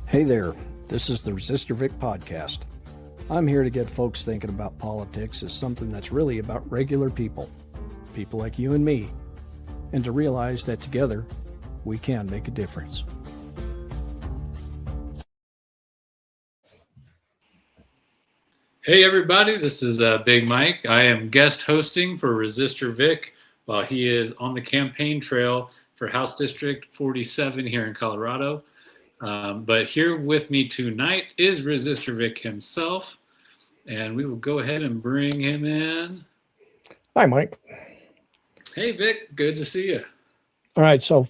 Hey there, this is the Resistor Vic Podcast. I'm here to get folks thinking about politics as something that's really about regular people like you and me, and to realize that together we can make a difference. Hey everybody, this is Big Mike. I am guest hosting for Resistor Vic while he is on the campaign trail for House District 47 here in Colorado. But here with me tonight is Resistor Vic himself, and we will go ahead and bring him in. Hi, Mike. Hey Vic, good to see you. All right, so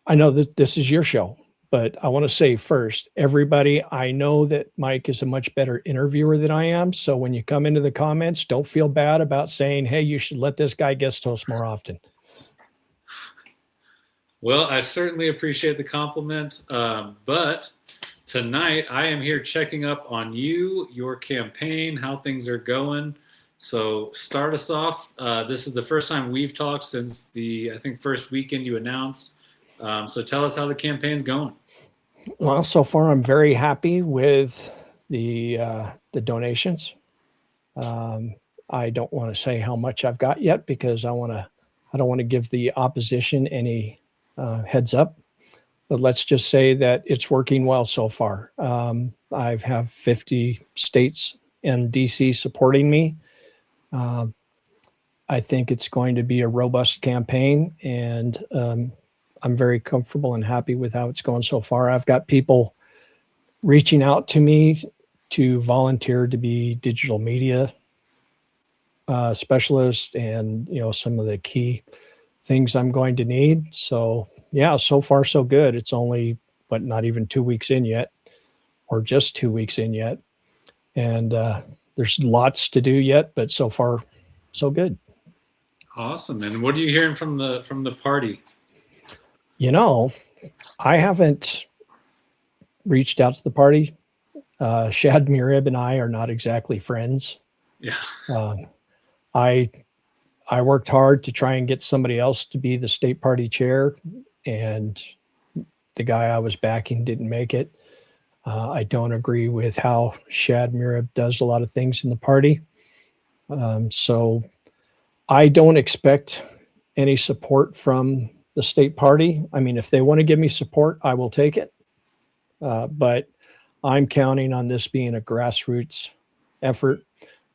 I know that this is your show, but I want to say first, everybody, I know that Mike is a much better interviewer than I am. So when you come into the comments, don't feel bad about saying, hey, you should let this guy guest host more often. Well, I certainly appreciate the compliment, but tonight I am here checking up on you, your campaign, how things are going. So start us off. This is the first time we've talked since the, I think, first weekend you announced. So tell us how the campaign's going. Well, so far I'm very happy with the donations. I don't want to say how much I've got yet because I don't want to give the opposition any heads up. But let's just say that it's working well so far. I have 50 states and DC supporting me. I think it's going to be a robust campaign, and I'm very comfortable and happy with how it's going so far. I've got people reaching out to me to volunteer to be digital media specialist and, some of the key things I'm going to need. So yeah, so far so good. It's only, not even 2 weeks in yet, or just 2 weeks in yet. And there's lots to do yet, but so far so good. Awesome. And what are you hearing from the party? I haven't reached out to the party. Shad Murib and I are not exactly friends. Yeah. I worked hard to try and get somebody else to be the state party chair, and the guy I was backing didn't make it. I don't agree with how Shad Murib does a lot of things in the party. So I don't expect any support from the state party. I mean, if they want to give me support, I will take it. But I'm counting on this being a grassroots effort.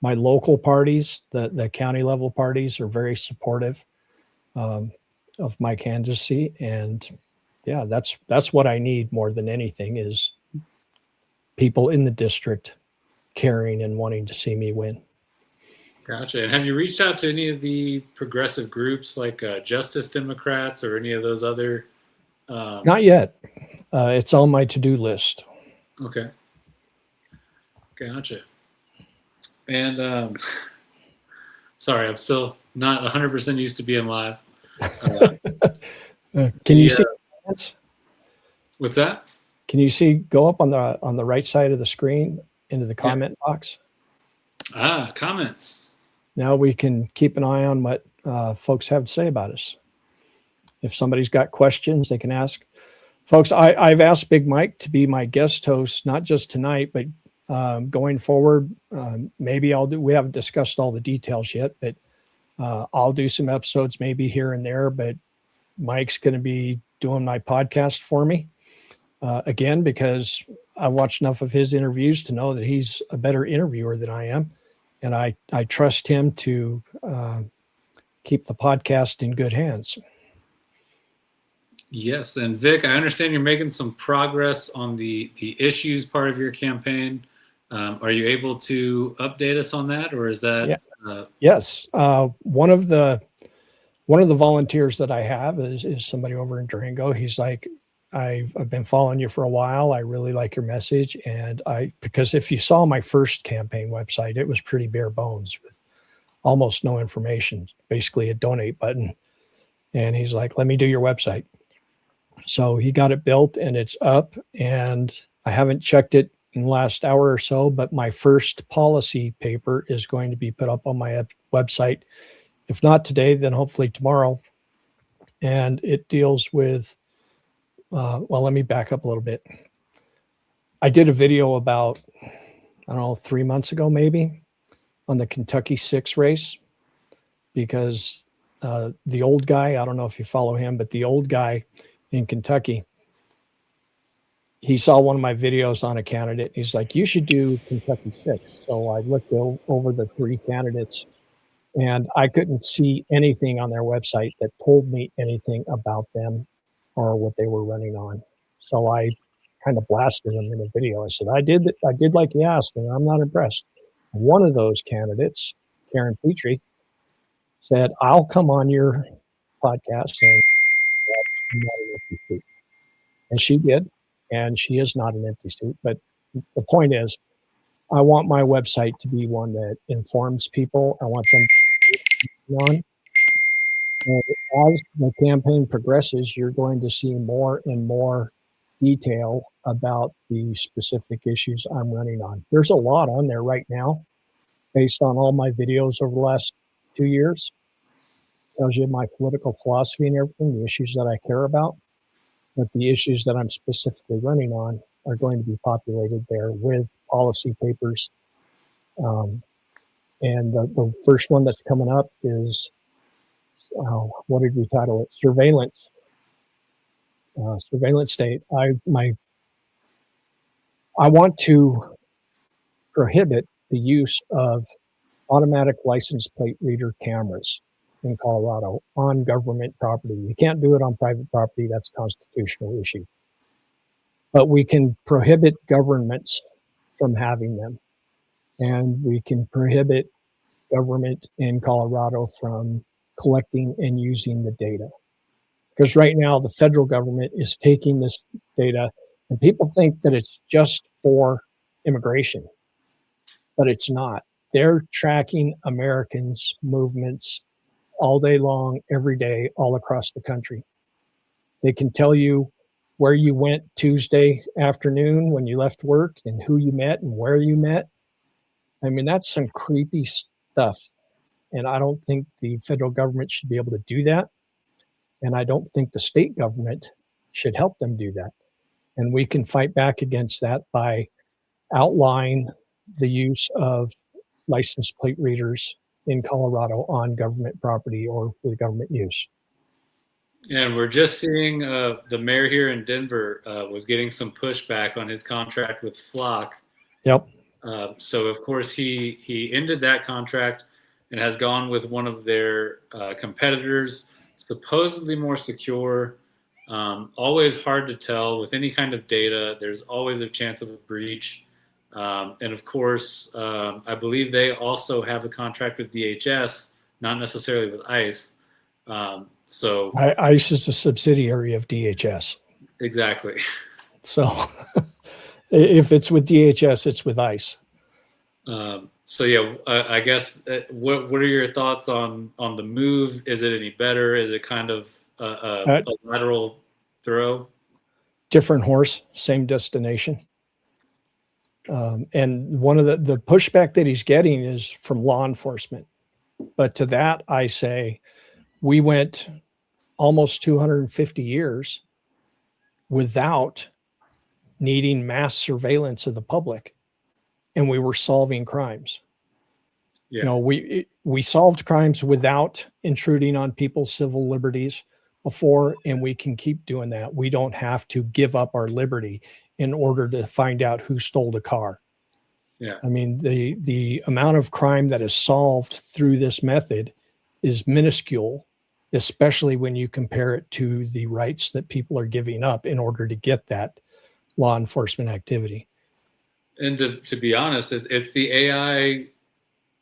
My local parties, the county level parties, are very supportive of my candidacy. And yeah, that's what I need more than anything is people in the district caring and wanting to see me win. Gotcha. And have you reached out to any of the progressive groups like Justice Democrats or any of those other? Not yet. It's on my to-do list. Okay. Gotcha. And sorry, I'm still not 100% used to being live. Can you see comments? What's that? Can you see, go up on the right side of the screen into the comment box? Comments. Now we can keep an eye on what folks have to say about us. If somebody's got questions, they can ask. Folks, I've asked Big Mike to be my guest host, not just tonight, but going forward. Maybe we haven't discussed all the details yet, but I'll do some episodes maybe here and there, but Mike's going to be doing my podcast for me. Again, because I've watched enough of his interviews to know that he's a better interviewer than I am. And I trust him to keep the podcast in good hands. Yes. And Vic, I understand you're making some progress on the issues part of your campaign. Are you able to update us on that, or is that? Yeah. Yes. One of the volunteers that I have is somebody over in Durango. He's like, I've been following you for a while. I really like your message. And because if you saw my first campaign website, it was pretty bare bones with almost no information, basically a donate button. And he's like, let me do your website. So he got it built and it's up, and I haven't checked it in the last hour or so, but my first policy paper is going to be put up on my website. If not today, then hopefully tomorrow. And it deals with, well, let me back up a little bit. I did a video about, I don't know, 3 months ago, maybe, on the Kentucky 6 race, because the old guy, I don't know if you follow him, but the old guy in Kentucky, he saw one of my videos on a candidate. He's like, you should do Kentucky 6. So I looked over the 3 candidates, and I couldn't see anything on their website that told me anything about them or what they were running on. So I kind of blasted them in a video. I said, I did like you asked, and I'm not impressed. One of those candidates, Karen Petrie, said, I'll come on your podcast and I'm not an empty suit. And she did, and she is not an empty suit. But the point is, I want my website to be one that informs people. I want them to on. And as the campaign progresses, you're going to see more and more detail about the specific issues I'm running on. There's a lot on there right now based on all my videos over the last 2 years. Tells you my political philosophy and everything, the issues that I care about. But the issues that I'm specifically running on are going to be populated there with policy papers. And the first one that's coming up is, what did we title it? Surveillance. Surveillance state. I want to prohibit the use of automatic license plate reader cameras in Colorado on government property. You can't do it on private property. That's a constitutional issue. But we can prohibit governments from having them. And we can prohibit government in Colorado from collecting and using the data. Because right now, the federal government is taking this data, and people think that it's just for immigration, but it's not. They're tracking Americans' movements all day long, every day, all across the country. They can tell you where you went Tuesday afternoon when you left work and who you met and where you met. I mean, that's some creepy stuff. And I don't think the federal government should be able to do that. And I don't think the state government should help them do that. And we can fight back against that by outlawing the use of license plate readers in Colorado on government property or for government use. And we're just seeing the mayor here in Denver was getting some pushback on his contract with Flock. Yep. So, of course, he ended that contract and has gone with one of their competitors, supposedly more secure. Always hard to tell with any kind of data. There's always a chance of a breach. And, of course, I believe they also have a contract with DHS, not necessarily with ICE. So ICE is a subsidiary of DHS. Exactly. So if it's with DHS, it's with ICE. So yeah, I guess what are your thoughts on the move? Is it any better? Is it kind of a lateral throw? Different horse, same destination. And one of the pushback that he's getting is from law enforcement. But to that, I say, we went almost 250 years without needing mass surveillance of the public, and we were solving crimes. Yeah. You know, we solved crimes without intruding on people's civil liberties before, and we can keep doing that. We don't have to give up our liberty in order to find out who stole the car. Yeah. I mean, the amount of crime that is solved through this method is minuscule, especially when you compare it to the rights that people are giving up in order to get that law enforcement activity. And to be honest, it's the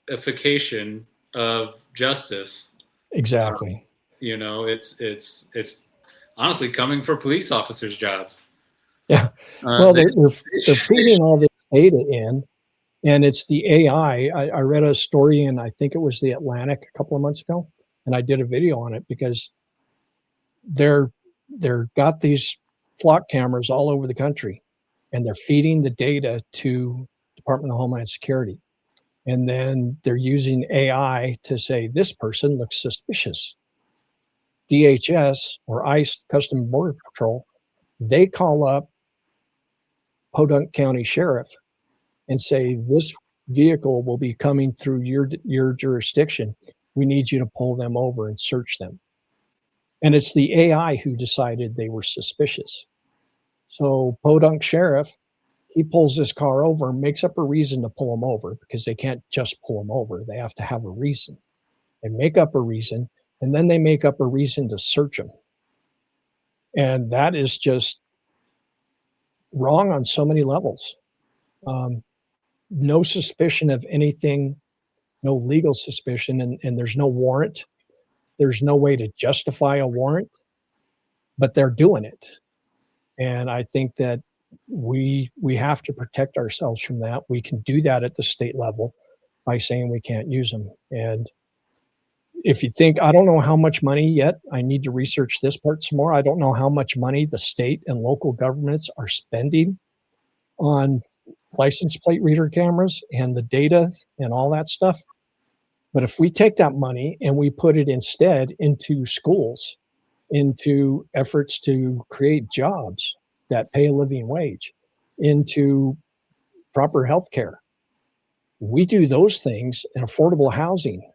AI-ification of justice. Exactly. You know, it's honestly coming for police officers' jobs. Yeah. Well, they're feeding all this data in, and it's the AI. I read a story in, I think it was the Atlantic a couple of months ago, and I did a video on it because they're got these flock cameras all over the country, and they're feeding the data to Department of Homeland Security. And then they're using AI to say, this person looks suspicious. DHS or ICE, Customs and Border Patrol, they call up Podunk County Sheriff and say, this vehicle will be coming through your jurisdiction. We need you to pull them over and search them. And it's the AI who decided they were suspicious. So Podunk Sheriff, he pulls this car over and makes up a reason to pull them over, because they can't just pull them over. They have to have a reason. They make up a reason, and then they make up a reason to search them. And that is just wrong on so many levels. No suspicion of anything, no legal suspicion, and there's no warrant. There's no way to justify a warrant, but they're doing it. And I think that we have to protect ourselves from that. We can do that at the state level by saying we can't use them. And if you think, I don't know how much money yet, I need to research this part some more. I don't know how much money the state and local governments are spending on license plate reader cameras and the data and all that stuff. But if we take that money and we put it instead into schools, into efforts to create jobs that pay a living wage, into proper health care, we do those things, and affordable housing,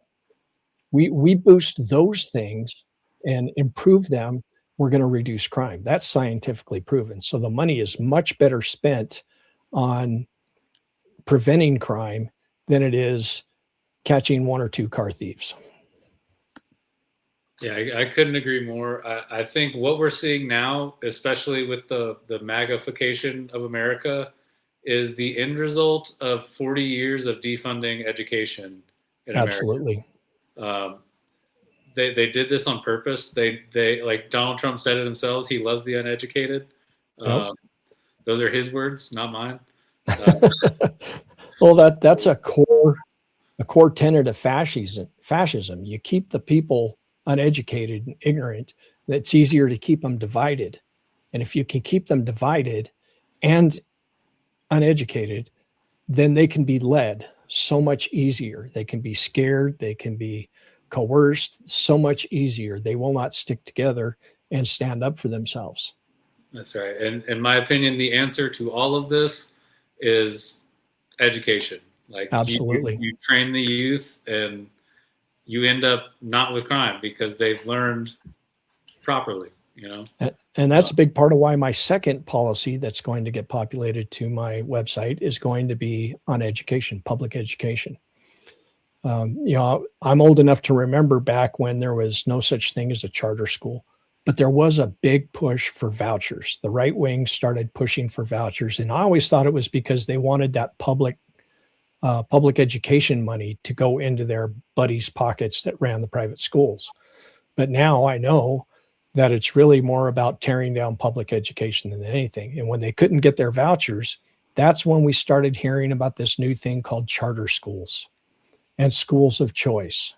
we boost those things and improve them, we're going to reduce crime. That's scientifically proven. So the money is much better spent on preventing crime than it is catching one or two car thieves. Yeah, I couldn't agree more. I think what we're seeing now, especially with the MAGAification of America, is the end result of 40 years of defunding education in Absolutely. America. They did this on purpose. They like Donald Trump said it themselves. He loves the uneducated. Yep. Those are his words, not mine. Well, that's a core tenet of fascism. You keep the people uneducated and ignorant. It's easier to keep them divided. And if you can keep them divided and uneducated, then they can be led so much easier. They can be scared. They can be coerced so much easier. They will not stick together and stand up for themselves. That's right. And in my opinion, the answer to all of this is education. Like, absolutely, you train the youth and you end up not with crime because they've learned properly, you know? And that's a big part of why my second policy that's going to get populated to my website is going to be on education, public education. I'm old enough to remember back when there was no such thing as a charter school, but there was a big push for vouchers. The right wing started pushing for vouchers. And I always thought it was because they wanted that public education money to go into their buddies' pockets that ran the private schools. But now I know that it's really more about tearing down public education than anything. And when they couldn't get their vouchers, that's when we started hearing about this new thing called charter schools and schools of choice.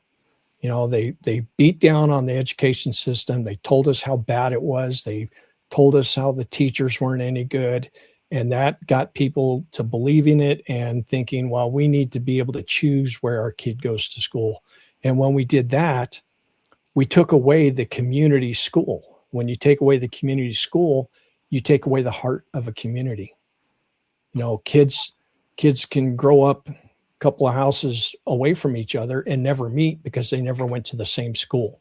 They beat down on the education system. They told us how bad it was. They told us how the teachers weren't any good. And that got people to believing it and thinking, well, we need to be able to choose where our kid goes to school. And when we did that, we took away the community school. When you take away the community school, you take away the heart of a community. Kids can grow up a couple of houses away from each other and never meet because they never went to the same school.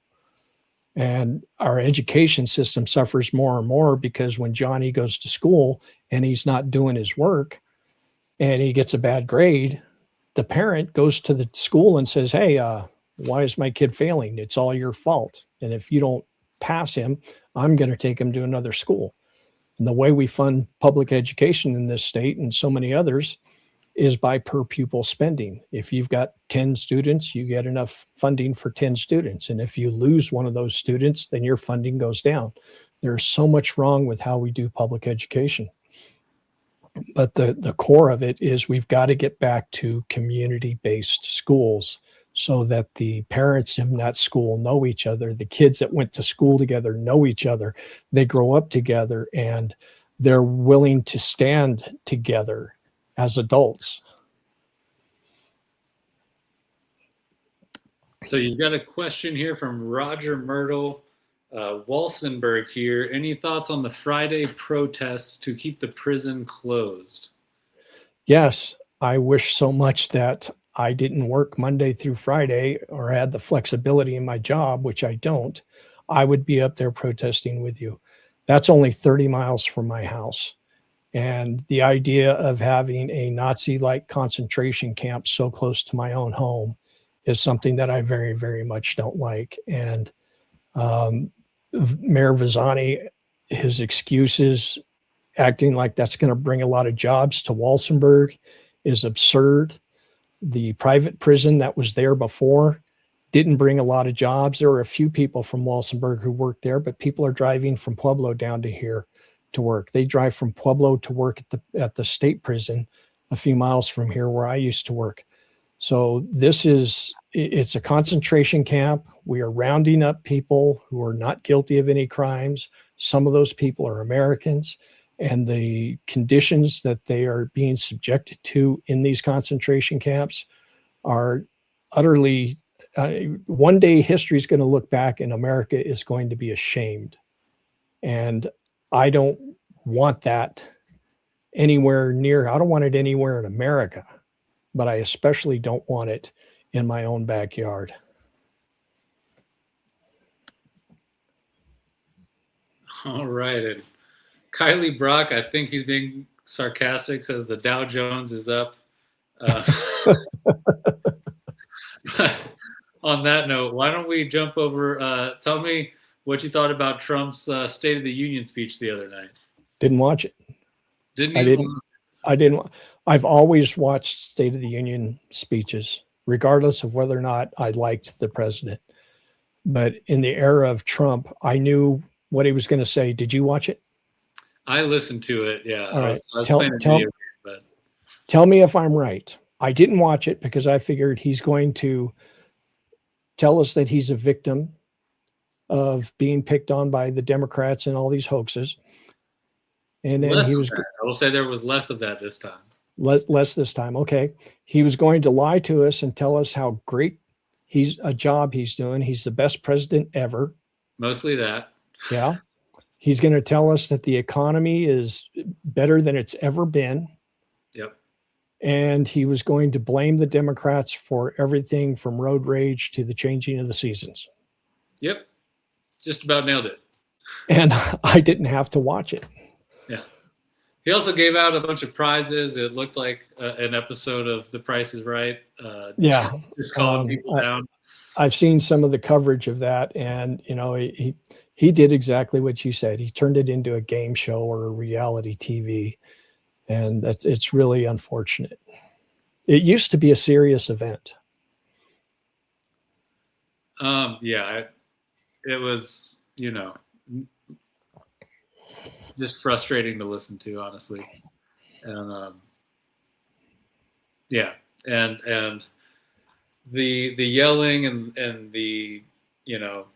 And our education system suffers more and more because when Johnny goes to school and he's not doing his work and he gets a bad grade, the parent goes to the school and says, hey, why is my kid failing? It's all your fault. And if you don't pass him, I'm going to take him to another school. And the way we fund public education in this state and so many others is by per pupil spending. If you've got 10 students, you get enough funding for 10 students. And if you lose one of those students, then your funding goes down. There's so much wrong with how we do public education. But the core of it is we've got to get back to community-based schools so that the parents in that school know each other. The kids that went to school together know each other. They grow up together and they're willing to stand together as adults. So you've got a question here from Roger Myrtle. Walsenberg here. Any thoughts on the Friday protests to keep the prison closed? Yes, I wish so much that I didn't work Monday through Friday or had the flexibility in my job, which I don't. I would be up there protesting with you. That's only 30 miles from my house. And the idea of having a Nazi-like concentration camp so close to my own home is something that I very, very much don't like. And um, Mayor Vazani, his excuses, acting like that's going to bring a lot of jobs to Walsenburg is absurd. The private prison that was there before didn't bring a lot of jobs. There were a few people from Walsenburg who worked there, but people are driving from Pueblo down to here to work. They drive from Pueblo to work at the state prison a few miles from here where I used to work. So it's a concentration camp. We are rounding up people who are not guilty of any crimes. Some of those people are Americans, and the conditions that they are being subjected to in these concentration camps are utterly, one day history is going to look back and America is going to be ashamed. And I don't want that anywhere near, I don't want it anywhere in America, but I especially don't want it in my own backyard. All right. And Kylie Brock, I think he's being sarcastic, says the Dow Jones is up. On that note, why don't we jump over? Tell me what you thought about Trump's State of the Union speech the other night. Didn't watch it. Didn't you? I didn't. I've always watched State of the Union speeches, regardless of whether or not I liked the president. But in the era of Trump, I knew what he was going to say. Did you watch it? I listened to it. Yeah. All right. I was playing a video game, but tell me if I'm right. I didn't watch it because I figured he's going to tell us that he's a victim of being picked on by the Democrats and all these hoaxes. And then I will say there was less of that this time. Less this time. Okay. He was going to lie to us and tell us how great he's doing. He's the best president ever. Mostly that. Yeah. He's going to tell us that the economy is better than it's ever been. Yep. And he was going to blame the Democrats for everything from road rage to the changing of the seasons. Yep. Just about nailed it. And I didn't have to watch it. Yeah. He also gave out a bunch of prizes. It looked like an episode of The Price is Right. Yeah. Just calling people down. I've seen some of the coverage of that. And, you know, he did exactly what you said. He turned it into a game show or a reality TV. And it's really unfortunate. It used to be a serious event. Yeah, it was, you know, just frustrating to listen to, honestly. And yeah, and the yelling and the, you know,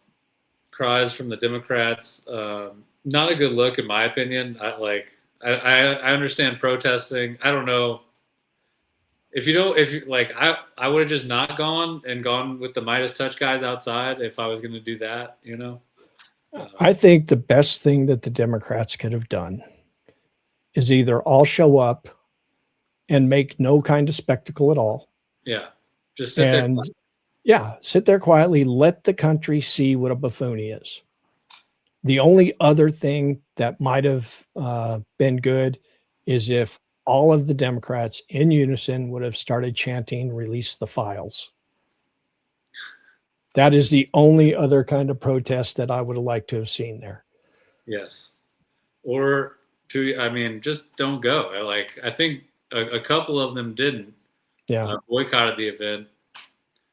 cries from the Democrats, not a good look in my opinion. I understand protesting. I don't know if you like, I would have just not gone with the Midas Touch guys outside if I was going to do that, you know? I think the best thing that the Democrats could have done is either all show up and make no kind of spectacle at all. Yeah. Just sit there. Yeah. Sit there quietly. Let the country see what a buffoon he is. The only other thing that might have been good is if all of the Democrats in unison would have started chanting, "Release the files." That is the only other kind of protest that I would have liked to have seen there. Yes. Or just don't go. Like, I think a couple of them didn't. Yeah. Boycotted the event.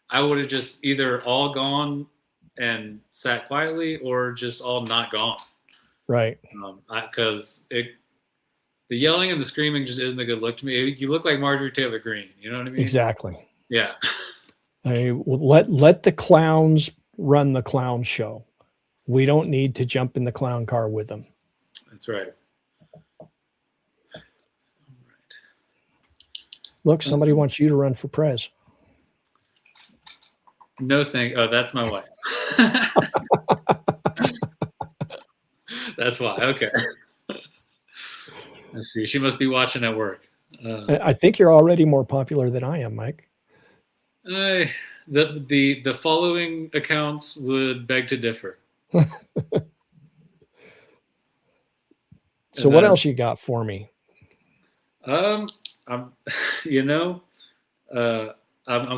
I would have just either all gone and sat quietly or just all not gone. Right. Because the yelling and the screaming just isn't a good look to me. You look like Marjorie Taylor Greene. You know what I mean? Exactly. Yeah. Let the clowns run the clown show. We don't need to jump in the clown car with them. That's right. Look, somebody wants you to run for prez. No, oh, that's my wife. That's why. Okay. Let's see. She must be watching at work. I think you're already more popular than I am, Mike. The following accounts would beg to differ. So what else you got for me? I'm I'm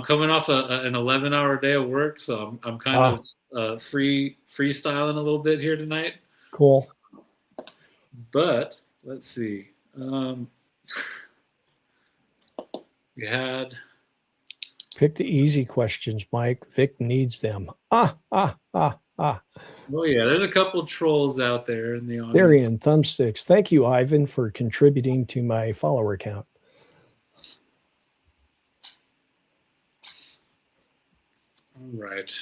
coming off an 11-hour day of work, so I'm kind of freestyling a little bit here tonight. Cool. But let's see. We had pick the easy questions, Mike. Vic needs them. Oh yeah, there's a couple trolls out there in the audience. Theory and thumbsticks. Thank you, Ivan, for contributing to my follower count. All right.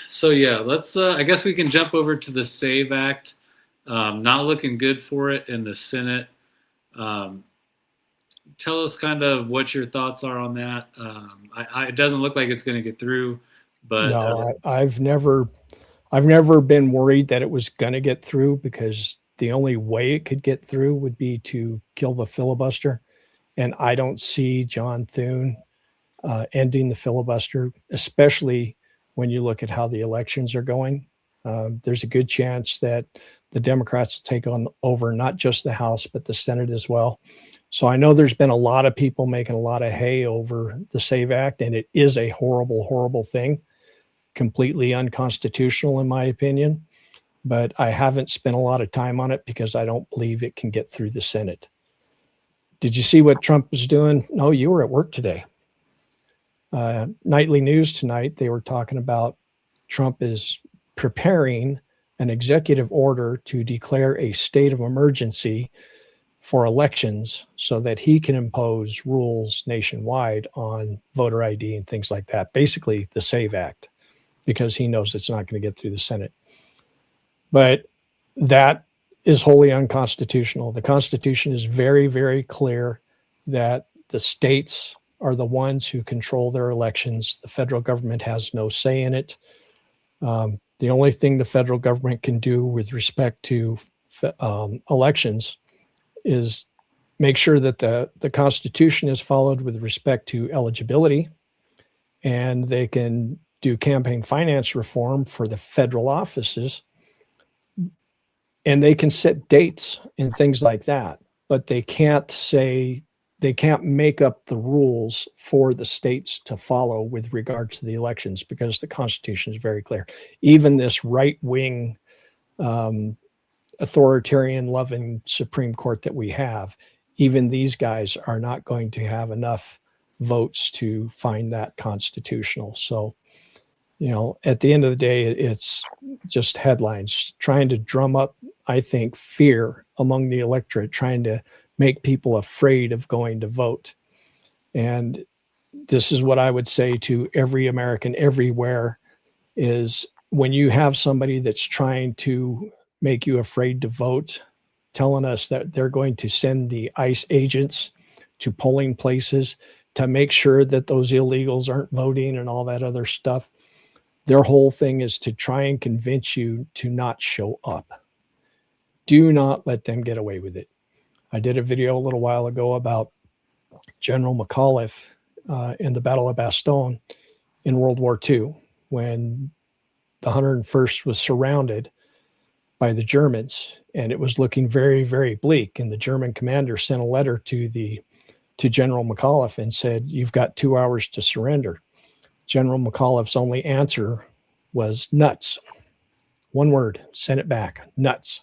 So yeah, let's. I guess we can jump over to the SAVE Act. Not looking good for it in the Senate. Tell us kind of what your thoughts are on that. It doesn't look like it's going to get through, but no, I've never been worried that it was going to get through, because the only way it could get through would be to kill the filibuster, and I don't see John Thune ending the filibuster, especially when you look at how the elections are going. There's a good chance that the Democrats will take over not just the House, but the Senate as well. So I know there's been a lot of people making a lot of hay over the SAVE Act, and it is a horrible, horrible thing, completely unconstitutional in my opinion. But I haven't spent a lot of time on it because I don't believe it can get through the Senate. Did you see what Trump was doing? No, you were at work today. Nightly news tonight, they were talking about Trump is preparing an executive order to declare a state of emergency for elections so that he can impose rules nationwide on voter ID and things like that. Basically, the SAVE Act, because he knows it's not going to get through the Senate. But that is wholly unconstitutional. The Constitution is very, very clear that the states are the ones who control their elections. The federal government has no say in it. The only thing the federal government can do with respect to elections is make sure that the Constitution is followed with respect to eligibility, and they can do campaign finance reform for the federal offices, and they can set dates and things like that, but they can't make up the rules for the states to follow with regards to the elections, because the Constitution is very clear. Even this right-wing authoritarian loving Supreme Court that we have, even these guys are not going to have enough votes to find that constitutional. So, at the end of the day, it's just headlines trying to drum up, I think, fear among the electorate, trying to make people afraid of going to vote. And this is what I would say to every American everywhere is, when you have somebody that's trying to make you afraid to vote, telling us that they're going to send the ICE agents to polling places to make sure that those illegals aren't voting and all that other stuff. Their whole thing is to try and convince you to not show up. Do not let them get away with it. I did a video a little while ago about General McAuliffe in the Battle of Bastogne in World War II, when the 101st was surrounded by the Germans, and it was looking very, very bleak. And the German commander sent a letter to General McAuliffe and said, "You've got 2 hours to surrender." General McAuliffe's only answer was nuts. One word, send it back, nuts.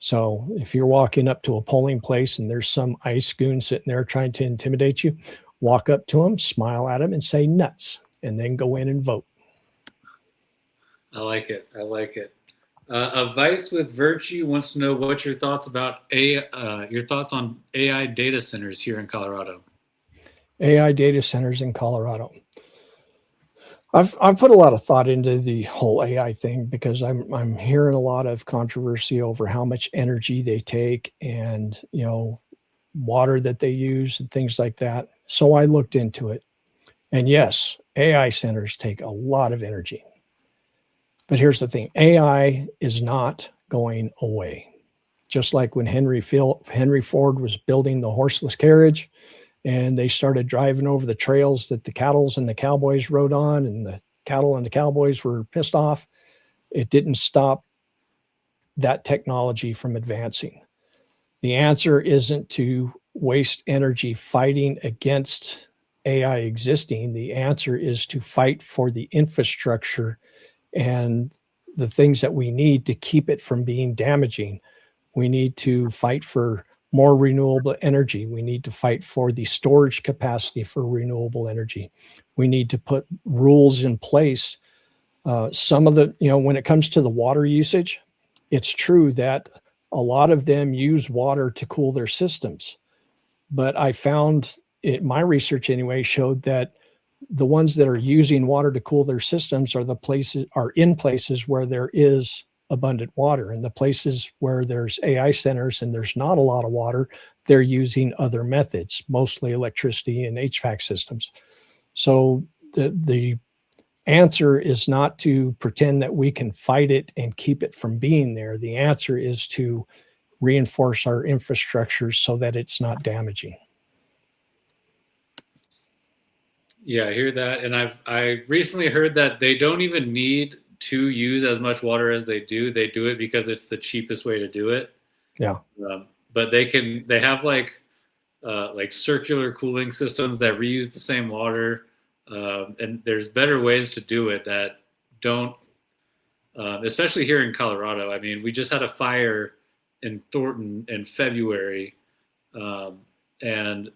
So if you're walking up to a polling place and there's some ICE goon sitting there trying to intimidate you, walk up to him, smile at him, and say nuts, and then go in and vote. I like it. A Vice with Virtue wants to know what your thoughts about your thoughts on AI data centers here in Colorado. AI data centers in Colorado. I've put a lot of thought into the whole AI thing, because I'm hearing a lot of controversy over how much energy they take and water that they use and things like that. So I looked into it, and yes, AI centers take a lot of energy. But here's the thing: AI is not going away. Just like when Henry Ford was building the horseless carriage and they started driving over the trails that the cattle and the cowboys rode on, and the cattle and the cowboys were pissed off, it didn't stop that technology from advancing. The answer isn't to waste energy fighting against AI existing. The answer is to fight for the infrastructure and the things that we need to keep it from being damaging. We need to fight for more renewable energy. We need to fight for the storage capacity for renewable energy. We need to put rules in place. Some of the, when it comes to the water usage, it's true that a lot of them use water to cool their systems. But I found my research anyway showed that the ones that are using water to cool their systems are in places where there is abundant water. And the places where there's AI centers and there's not a lot of water, they're using other methods, mostly electricity and HVAC systems. So the answer is not to pretend that we can fight it and keep it from being there. The answer is to reinforce our infrastructure so that it's not damaging. Yeah, I hear that. And I recently heard that they don't even need to use as much water as they do. They do it because it's the cheapest way to do it. Yeah. But they have like circular cooling systems that reuse the same water. And there's better ways to do it that don't, especially here in Colorado. I mean, we just had a fire in Thornton in February, and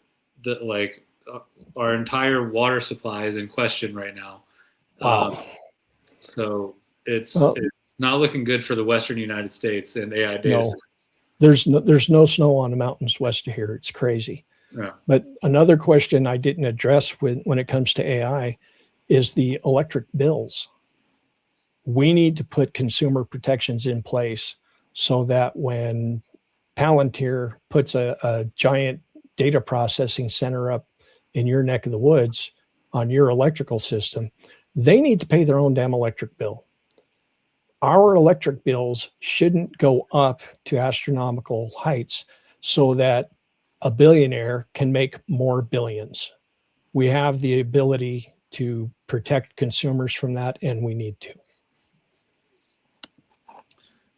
our entire water supply is in question right now. Wow. So it's not looking good for the Western United States and AI data centers. There's no snow on the mountains west of here. It's crazy. Yeah. But another question I didn't address when it comes to AI is the electric bills. We need to put consumer protections in place so that when Palantir puts a giant data processing center up in your neck of the woods on your electrical system, they need to pay their own damn electric bill. Our electric bills shouldn't go up to astronomical heights so that a billionaire can make more billions. We have the ability to protect consumers from that, and we need to.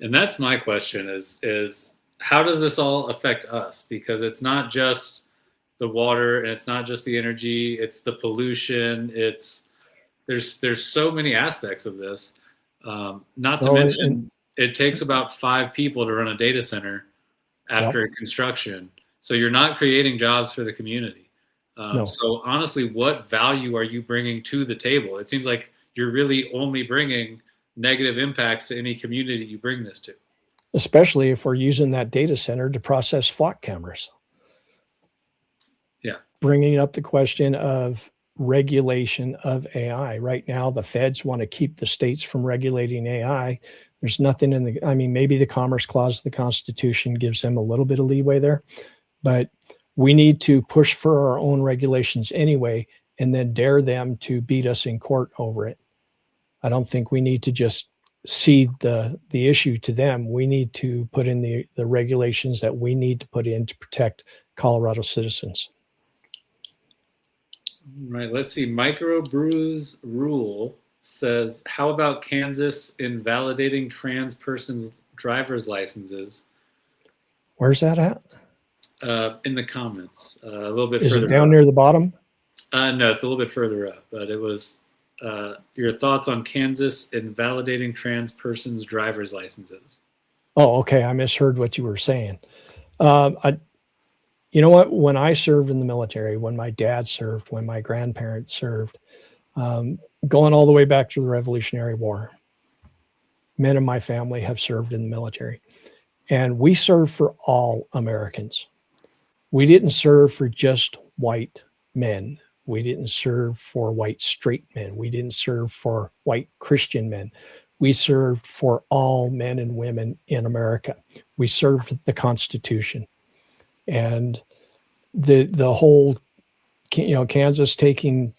And that's my question is how does this all affect us? Because it's not just the water and it's not just the energy, it's the pollution, there's so many aspects of this. Not to mention it takes about 5 people to run a data center after construction. So you're not creating jobs for the community. No. So honestly, what value are you bringing to the table? It seems like you're really only bringing negative impacts to any community you bring this to. Especially if we're using that data center to process flock cameras. Yeah. Bringing up the question of regulation of AI. Right now, the feds want to keep the states from regulating AI. There's nothing maybe the Commerce Clause of the Constitution gives them a little bit of leeway there, but we need to push for our own regulations anyway, and then dare them to beat us in court over it. I don't think we need to just cede the issue to them. We need to put in the regulations that we need to put in to protect Colorado citizens. Right. Let's see. Microbrews Rule says, how about Kansas invalidating trans persons' driver's licenses? Where's that at? In the comments. A little bit further. Is it down up. Near the bottom? No, it's a little bit further up, but it was your thoughts on Kansas invalidating trans persons' driver's licenses. Oh, okay. I misheard what you were saying. You know what? When I served in the military, when my dad served, when my grandparents served, going all the way back to the Revolutionary War, men in my family have served in the military. And we served for all Americans. We didn't serve for just white men. We didn't serve for white straight men. We didn't serve for white Christian men. We served for all men and women in America. We served the Constitution. And the whole, Kansas taking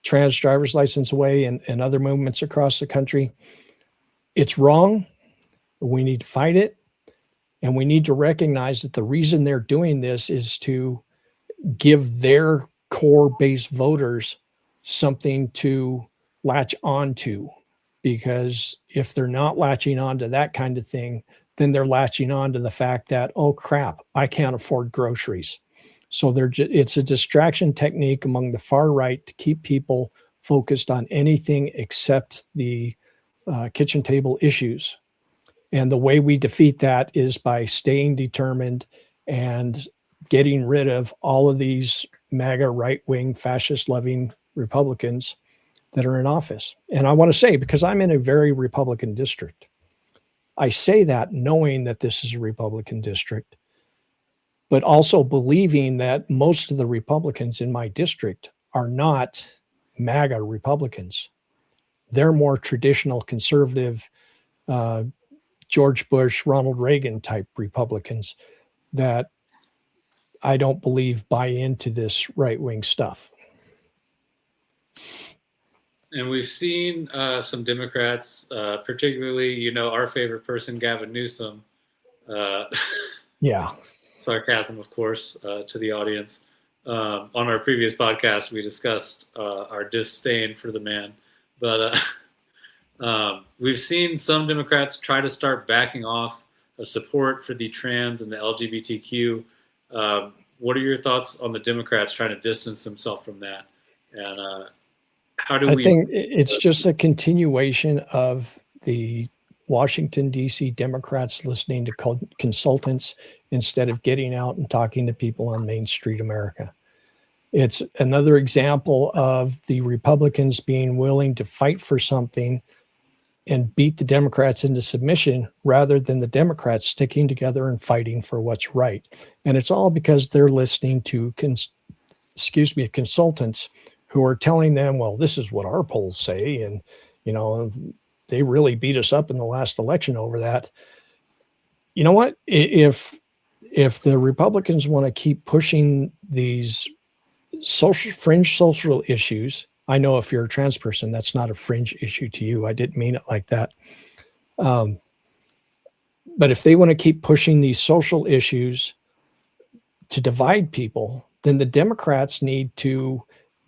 trans driver's license away and other movements across the country, it's wrong. We need to fight it. And we need to recognize that the reason they're doing this is to give their core base voters something to latch onto. Because if they're not latching onto that kind of thing, then they're latching on to the fact that, oh crap, I can't afford groceries. So it's a distraction technique among the far right to keep people focused on anything except the kitchen table issues. And the way we defeat that is by staying determined and getting rid of all of these MAGA right-wing fascist-loving Republicans that are in office. And I want to say, because I'm in a very Republican district, I say that knowing that this is a Republican district, but also believing that most of the Republicans in my district are not MAGA Republicans. They're more traditional conservative, George Bush, Ronald Reagan type Republicans that I don't believe buy into this right-wing stuff. And we've seen some Democrats, particularly, our favorite person, Gavin Newsom. Yeah. Sarcasm, of course, to the audience. On our previous podcast, we discussed our disdain for the man. But we've seen some Democrats try to start backing off of support for the trans and the LGBTQ. What are your thoughts on the Democrats trying to distance themselves from that? And how do we... I think it's just a continuation of the Washington, D.C. Democrats listening to consultants instead of getting out and talking to people on Main Street America. It's another example of the Republicans being willing to fight for something and beat the Democrats into submission rather than the Democrats sticking together and fighting for what's right. And it's all because they're listening to consultants who are telling them, well, this is what our polls say. And, they really beat us up in the last election over that. You know what? If the Republicans want to keep pushing these fringe social issues, I know if you're a trans person, that's not a fringe issue to you. I didn't mean it like that. But if they want to keep pushing these social issues to divide people, then the Democrats need to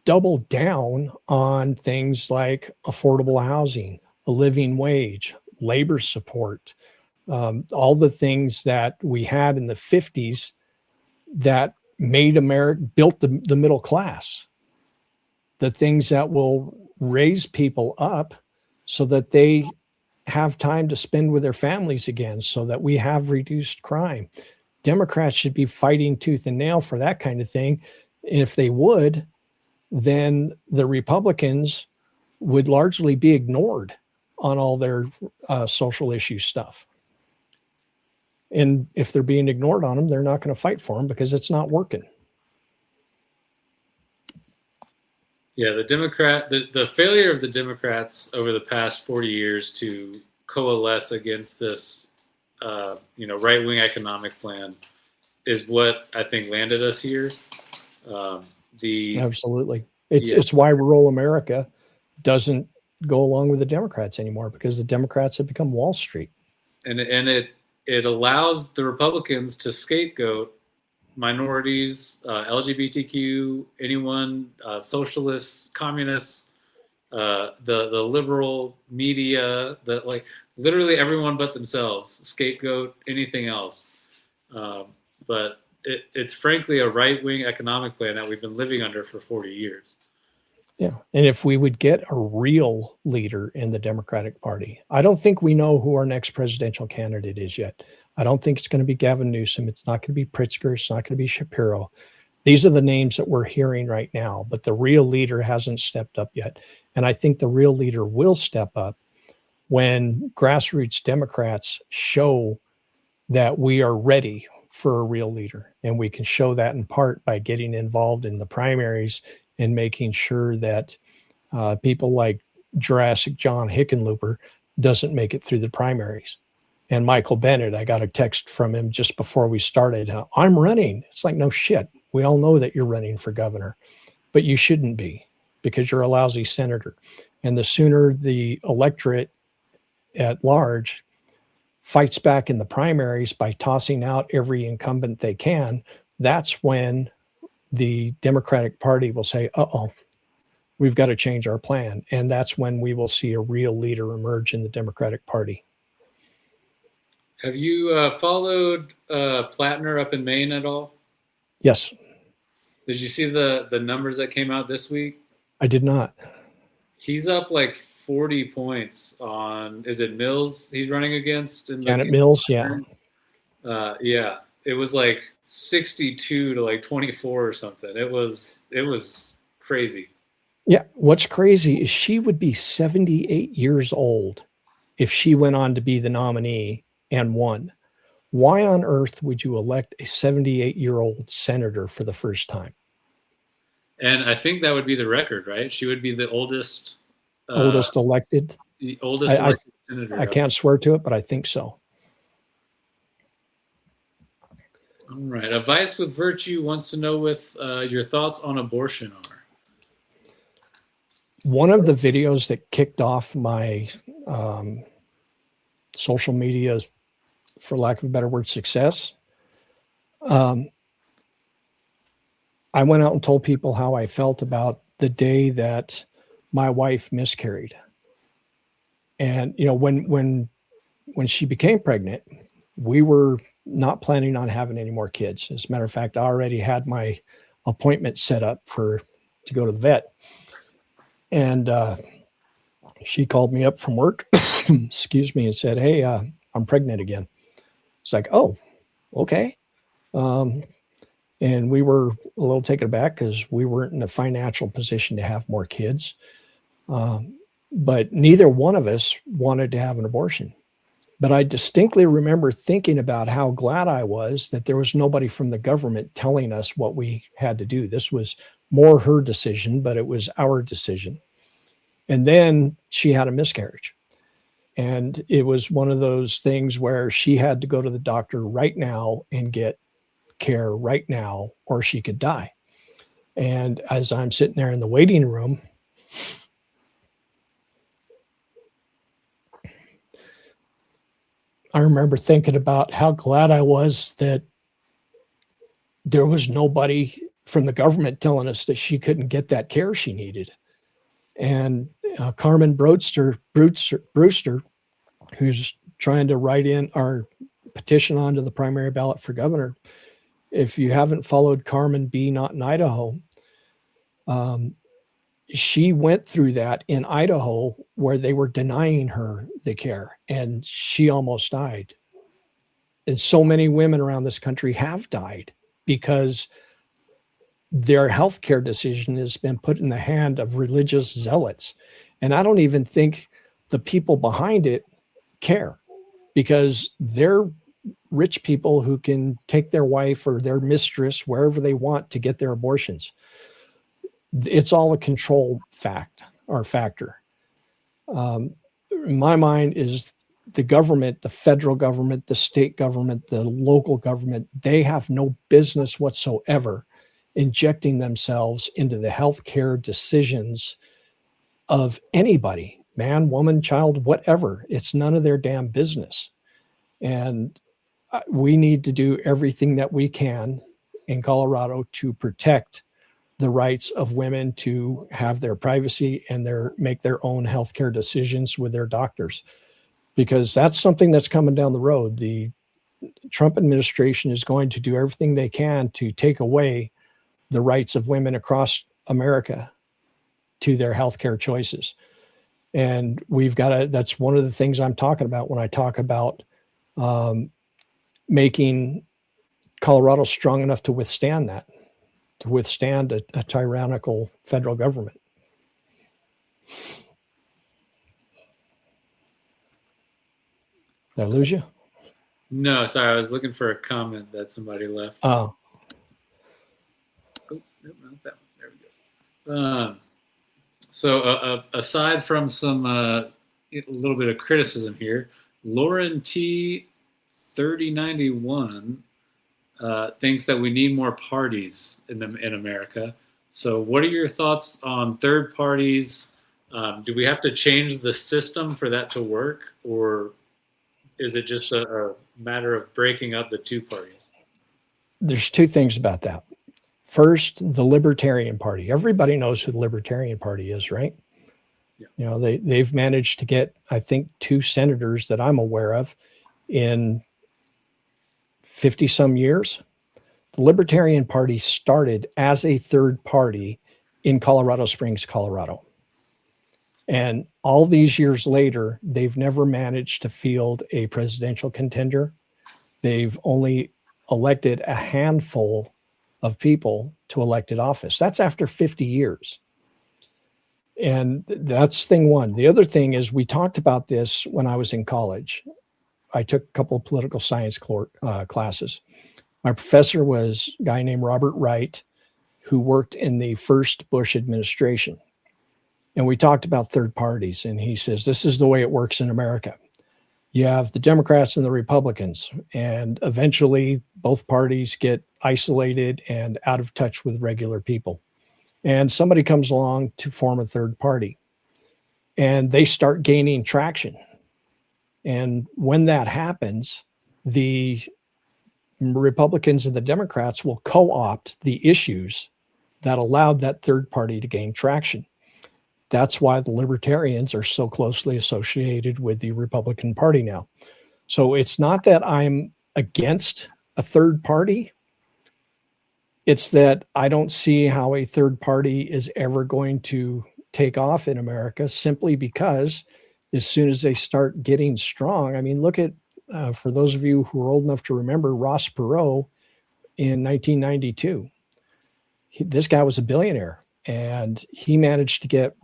double down on things like affordable housing, a living wage, labor support, all the things that we had in the 50s that made America, built the middle class, the things that will raise people up so that they have time to spend with their families again, so that we have reduced crime. Democrats should be fighting tooth and nail for that kind of thing. And if they would, then the Republicans would largely be ignored on all their social issue stuff. And if they're being ignored on them, they're not going to fight for them because it's not working. Yeah, the failure of the Democrats over the past 40 years to coalesce against this, right-wing economic plan is what I think landed us here. Absolutely. It's why rural America doesn't go along with the Democrats anymore, because the Democrats have become Wall Street. And it allows the Republicans to scapegoat minorities, LGBTQ, anyone, socialists, communists, the liberal media, literally everyone but themselves, scapegoat anything else. But it's frankly a right-wing economic plan that we've been living under for 40 years. Yeah. And if we would get a real leader in the Democratic Party, I don't think we know who our next presidential candidate is yet. I don't think it's going to be Gavin Newsom. It's not going to be Pritzker. It's not going to be Shapiro. These are the names that we're hearing right now, but the real leader hasn't stepped up yet. And I think the real leader will step up when grassroots Democrats show that we are ready for a real leader. And we can show that in part by getting involved in the primaries and making sure that people like Jurassic John Hickenlooper doesn't make it through the primaries. And Michael Bennett, I got a text from him just before we started. I'm running. It's like, no shit. We all know that you're running for governor, but you shouldn't be, because you're a lousy senator. And the sooner the electorate at large fights back in the primaries by tossing out every incumbent they can, that's when the Democratic Party will say, uh-oh, we've got to change our plan. And that's when we will see a real leader emerge in the Democratic Party. Have you followed Plattner up in Maine at all? Yes. Did you see the numbers that came out this week? I did not. He's up like 40 points on, is it Mills he's running against? Janet Mills, yeah. Yeah. It was like 62 to like 24 or something. It was crazy. Yeah. What's crazy is she would be 78 years old if she went on to be the nominee and won. Why on earth would you elect a 78-year-old senator for the first time? And I think that would be the record, right? She would be the oldest elected. The oldest elected senator. I can't swear to it, but I think so. All right. A Vice with Virtue wants to know what your thoughts on abortion are. One of the videos that kicked off my social media, for lack of a better word, success, I went out and told people how I felt about the day that my wife miscarried. And, you know, when she became pregnant, we were not planning on having any more kids. As a matter of fact, I already had my appointment set up to go to the vet. And she called me up from work, excuse me, and said, "Hey, I'm pregnant again." It's like, "Oh, okay." And we were a little taken aback because we weren't in a financial position to have more kids. But neither one of us wanted to have an abortion. But I distinctly remember thinking about how glad I was that there was nobody from the government telling us what we had to do. This was more her decision, but it was our decision. And then she had a miscarriage. And it was one of those things where she had to go to the doctor right now and get care right now, or she could die. And as I'm sitting there in the waiting room, I remember thinking about how glad I was that there was nobody from the government telling us that she couldn't get that care she needed. And Carmen Brewster, who's trying to write in our petition onto the primary ballot for governor, if you haven't followed Carmen B. Not in Idaho, she went through that in Idaho where they were denying her the care and she almost died. And so many women around this country have died because their healthcare decision has been put in the hand of religious zealots. And I don't even think the people behind it care because they're rich people who can take their wife or their mistress wherever they want to get their abortions. It's all a control factor. In my mind is the government, the federal government, the state government, the local government, they have no business whatsoever injecting themselves into the healthcare decisions of anybody, man, woman, child, whatever. It's none of their damn business. And we need to do everything that we can in Colorado to protect the rights of women to have their privacy and make their own healthcare decisions with their doctors, because that's something that's coming down the road. The Trump administration is going to do everything they can to take away the rights of women across America to their healthcare choices. And that's one of the things I'm talking about when I talk about making Colorado strong enough to withstand that, to withstand a tyrannical federal government. Did I lose you? No, sorry. I was looking for a comment that somebody left. Oh. Nope, not that one. There we go. So aside from some a little bit of criticism here, Lauren T. 3091 thinks that we need more parties in America. So what are your thoughts on third parties? Do we have to change the system for that to work, or is it just a matter of breaking up the two parties? There's two things about that. First, the Libertarian Party. Everybody knows who the Libertarian Party is, right? Yeah. You know, they've managed to get, I think, 2 senators that I'm aware of in 50 some years. The Libertarian Party started as a third party in Colorado Springs, Colorado. And all these years later, they've never managed to field a presidential contender. They've only elected a handful of people to elected office. That's after 50 years. And that's thing one. The other thing is, we talked about this when I was in college. I took a couple of political science classes. My professor was a guy named Robert Wright, who worked in the first Bush administration. And we talked about third parties. And he says, this is the way it works in America. You have the Democrats and the Republicans, and eventually both parties get isolated and out of touch with regular people. And somebody comes along to form a third party, and they start gaining traction. And when that happens, the Republicans and the Democrats will co-opt the issues that allowed that third party to gain traction. That's why the Libertarians are so closely associated with the Republican Party now. So it's not that I'm against a third party. It's that I don't see how a third party is ever going to take off in America, simply because as soon as they start getting strong, I mean, look at, for those of you who are old enough to remember Ross Perot in 1992. This guy was a billionaire, and he managed to get,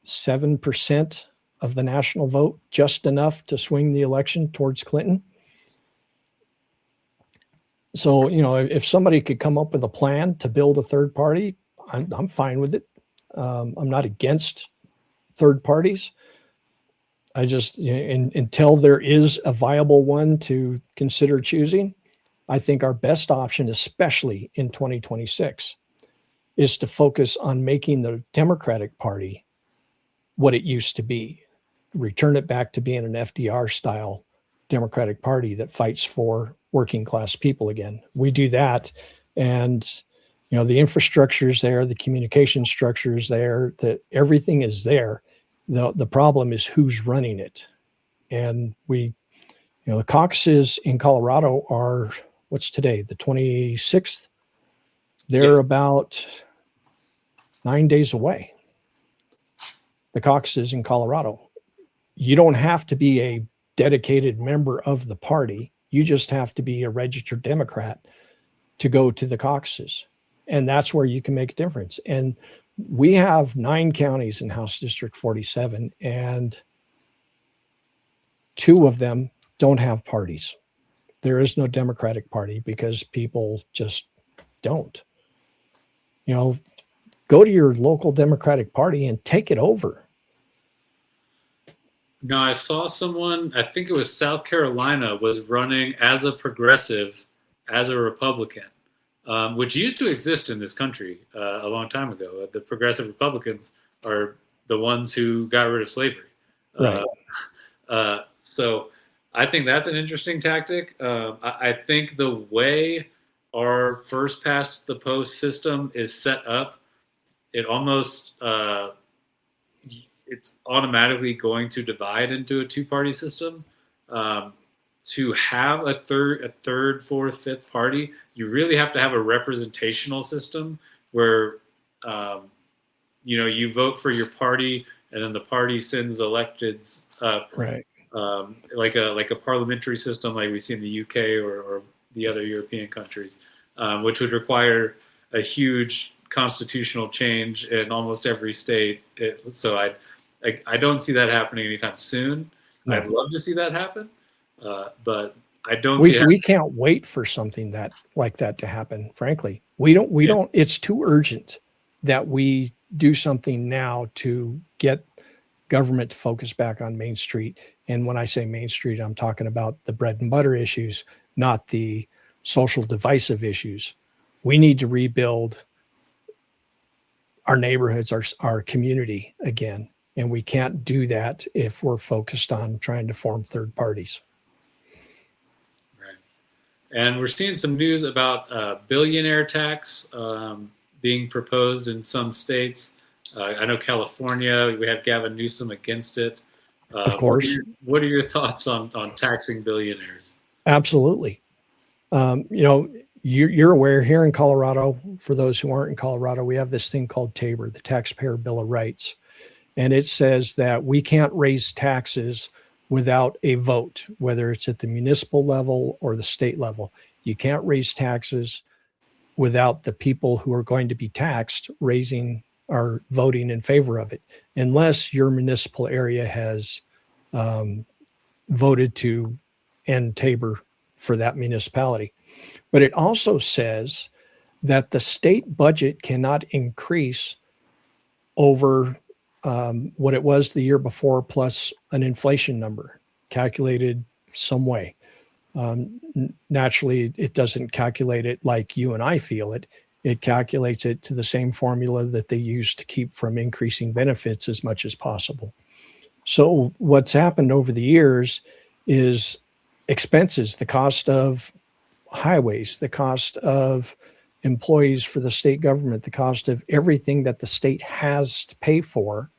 7% of the national vote, just enough to swing the election towards Clinton. So, you know, if somebody could come up with a plan to build a third party, I'm fine with it. I'm not against third parties. I just, until there is a viable one to consider choosing, I think our best option, especially in 2026, is to focus on making the Democratic Party what it used to be, return it back to being an FDR style Democratic Party that fights for working class people again. We do that, and you know, the infrastructure is there, the communication structure is there, that everything is there. The problem is who's running it. And the caucuses in Colorado are, what's today, the 26th? They're about 9 days away. The caucuses in Colorado. You don't have to be a dedicated member of the party. You just have to be a registered Democrat to go to the caucuses. And that's where you can make a difference. And we have 9 counties in House District 47, and 2 of them don't have parties. There is no Democratic Party because people just don't. You know, go to your local Democratic Party and take it over. No, I saw someone, I think it was South Carolina, was running as a progressive, as a Republican, which used to exist in this country a long time ago. The progressive Republicans are the ones who got rid of slavery. Right. So I think that's an interesting tactic. I think the way our first past the post system is set up, it almost it's automatically going to divide into a 2-party system. To have a third, fourth, fifth party, you really have to have a representational system where you vote for your party, and then the party sends electeds up, right? Like a parliamentary system, like we see in the UK or the other European countries, which would require a huge constitutional change in almost every state. So I don't see that happening anytime soon. No. I'd love to see that happen, but I don't. We can't wait for something like that to happen. Frankly, we don't. It's too urgent that we do something now to get government to focus back on Main Street. And when I say Main Street, I'm talking about the bread and butter issues, not the social divisive issues. We need to rebuild our neighborhoods, our community again. And we can't do that if we're focused on trying to form third parties. And we're seeing some news about billionaire tax being proposed in some states. I know California, we have Gavin Newsom against it. Of course. What are your thoughts on taxing billionaires? Absolutely. You're aware here in Colorado, for those who aren't in Colorado, we have this thing called TABOR, the Taxpayer Bill of Rights. And it says that we can't raise taxes without a vote, whether it's at the municipal level or the state level. You can't raise taxes without the people who are going to be taxed raising or voting in favor of it, unless your municipal area has voted to end TABOR for that municipality. But it also says that the state budget cannot increase over what it was the year before plus an inflation number calculated some way. Naturally, it doesn't calculate it like you and I feel it. It calculates it to the same formula that they use to keep from increasing benefits as much as possible. So what's happened over the years is expenses, the cost of highways, the cost of employees for the state government, the cost of everything that the state has to pay for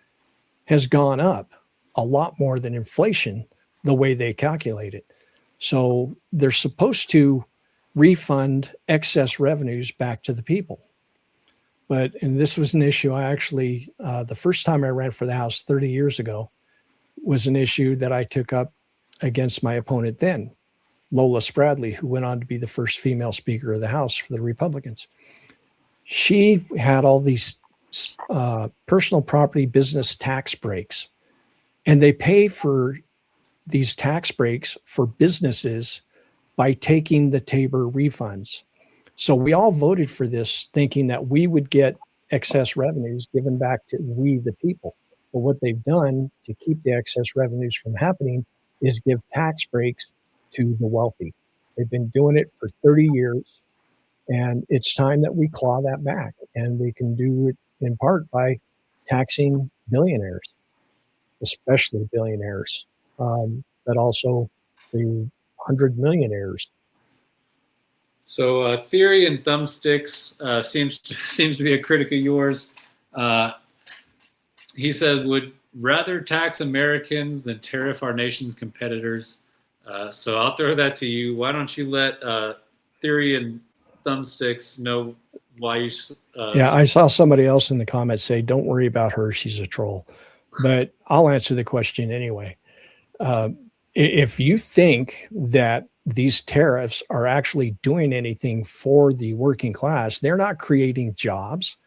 has gone up a lot more than inflation, the way they calculate it. So they're supposed to refund excess revenues back to the people. And this was an issue I actually, the first time I ran for the House 30 years ago, was an issue that I took up against my opponent then, Lola Spradley, who went on to be the first female Speaker of the House for the Republicans. She had all these personal property business tax breaks, and they pay for these tax breaks for businesses by taking the TABOR refunds. So we all voted for this thinking that we would get excess revenues given back to we, the people. But what they've done to keep the excess revenues from happening is give tax breaks to the wealthy. They've been doing it for 30 years, and it's time that we claw that back. And we can do it in part by taxing billionaires, especially billionaires, but also the 100 millionaires. So theory and thumbsticks seems to be a critic of yours. He says, would rather tax Americans than tariff our nation's competitors. So I'll throw that to you. Why don't you let theory and thumbsticks know why you... I saw somebody else in the comments say, don't worry about her, she's a troll. But I'll answer the question anyway. If you think that these tariffs are actually doing anything for the working class, they're not creating jobs.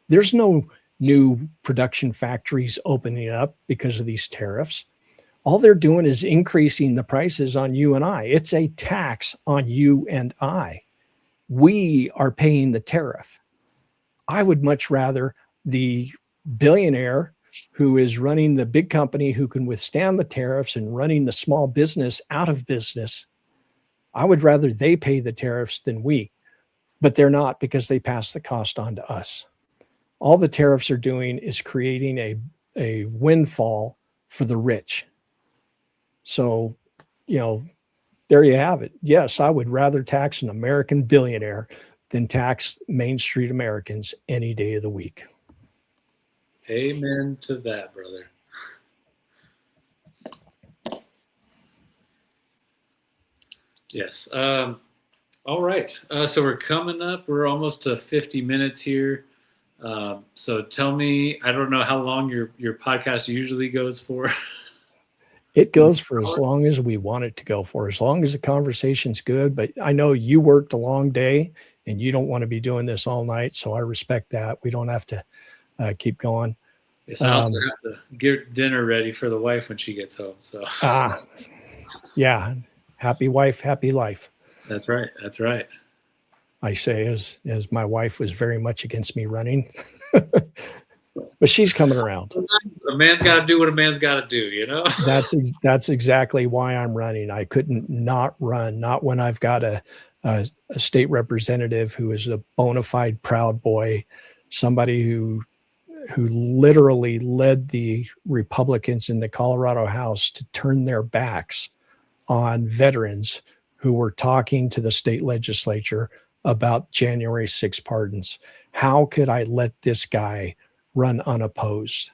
There's no new production factories opening up because of these tariffs. All they're doing is increasing the prices on you and I. It's a tax on you and I. We are paying the tariff. I would much rather the billionaire who is running the big company who can withstand the tariffs and running the small business out of business. I would rather they pay the tariffs than we, but they're not, because they pass the cost on to us. All the tariffs are doing is creating a windfall for the rich. So, there you have it. Yes, I would rather tax an American billionaire than tax Main Street Americans any day of the week. Amen to that, brother. Yes. All right. So we're coming up. We're almost to 50 minutes here. So tell me, I don't know how long your podcast usually goes for. It goes for as long as we want it to go for, as long as the conversation's good. But I know you worked a long day and you don't want to be doing this all night. So I respect that. We don't have to keep going. Yes, I also have to get dinner ready for the wife when she gets home. So yeah. Happy wife, happy life. That's right. That's right. I say as my wife was very much against me running, but she's coming around. A man's got to do what a man's got to do, That's exactly why I'm running. I couldn't not run, not when I've got a state representative who is a bona fide proud boy, somebody who literally led the Republicans in the Colorado House to turn their backs on veterans who were talking to the state legislature about January 6 pardons. How could I let this guy run unopposed?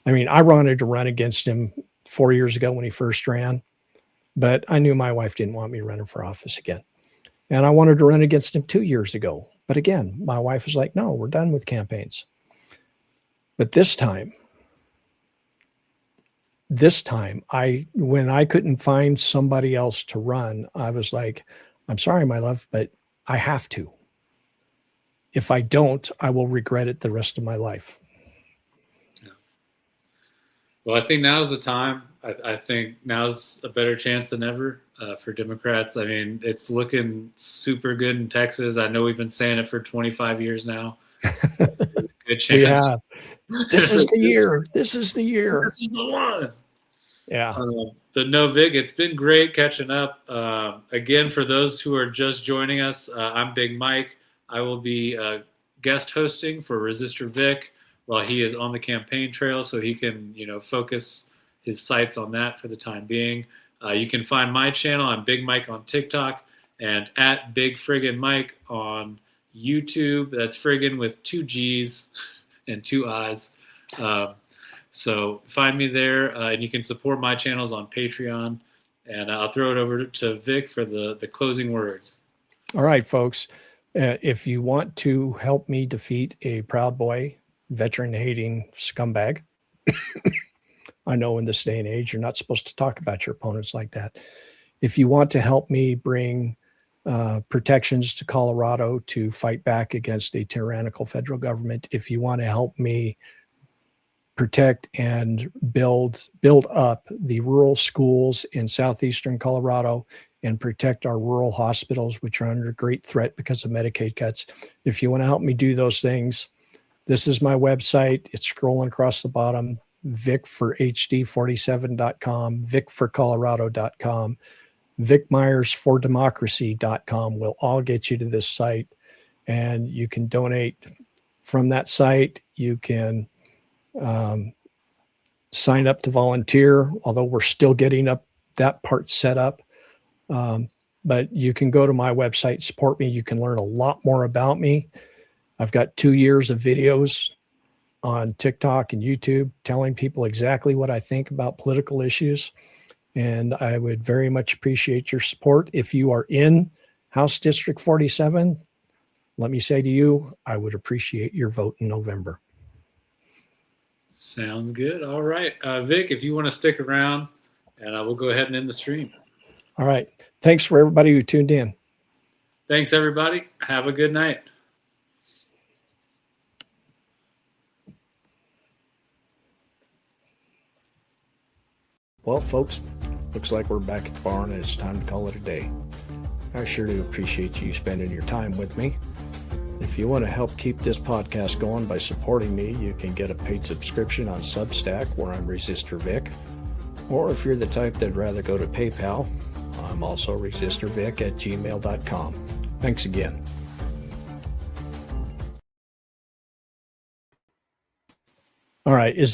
I mean, I wanted to run against him 4 years ago when he first ran, but I knew my wife didn't want me running for office again. And I wanted to run against him 2 years ago. But again, my wife was like, no, we're done with campaigns. But this time, when I couldn't find somebody else to run, I was like, I'm sorry, my love, but I have to. If I don't, I will regret it the rest of my life. Yeah. Well, I think now's the time. I think now's a better chance than ever for Democrats. I mean, it's looking super good in Texas. I know we've been saying it for 25 years now. Good chance. We have. This is the year. This is the year. This is the one. Yeah. But no, Vic, it's been great catching up. Again, for those who are just joining us, I'm Big Mike. I will be guest hosting for Resistor Vic while he is on the campaign trail, so he can, focus his sights on that for the time being. You can find my channel. I'm Big Mike on TikTok and at Big Friggin' Mike on YouTube. That's friggin' with 2 G's and 2 I's. So find me there, and you can support my channels on Patreon. And I'll throw it over to Vic for the closing words. All right, folks. If you want to help me defeat a Proud Boy, veteran-hating scumbag, I know in this day and age, you're not supposed to talk about your opponents like that. If you want to help me bring protections to Colorado to fight back against a tyrannical federal government, if you want to help me protect and build up the rural schools in southeastern Colorado and protect our rural hospitals, which are under great threat because of Medicaid cuts. If you want to help me do those things, this is my website. It's scrolling across the bottom, vicforhd47.com, vicforcolorado.com, vicmeyersfordemocracy.com will all get you to this site, and you can donate from that site. You can sign up to volunteer, although we're still getting up that part set up. But you can go to my website, support me. You can learn a lot more about me. I've got 2 years of videos on TikTok and YouTube telling people exactly what I think about political issues. And I would very much appreciate your support. If you are in House District 47, let me say to you, I would appreciate your vote in November. Sounds good. All right. Vic, if you want to stick around, and we'll go ahead and end the stream. All right. Thanks for everybody who tuned in. Thanks, everybody. Have a good night. Well, folks, looks like we're back at the barn and it's time to call it a day. I sure do appreciate you spending your time with me. If you want to help keep this podcast going by supporting me, you can get a paid subscription on Substack, where I'm Resistor Vic. Or if you're the type that'd rather go to PayPal, I'm also resistorvic@gmail.com. Thanks again. All right. Is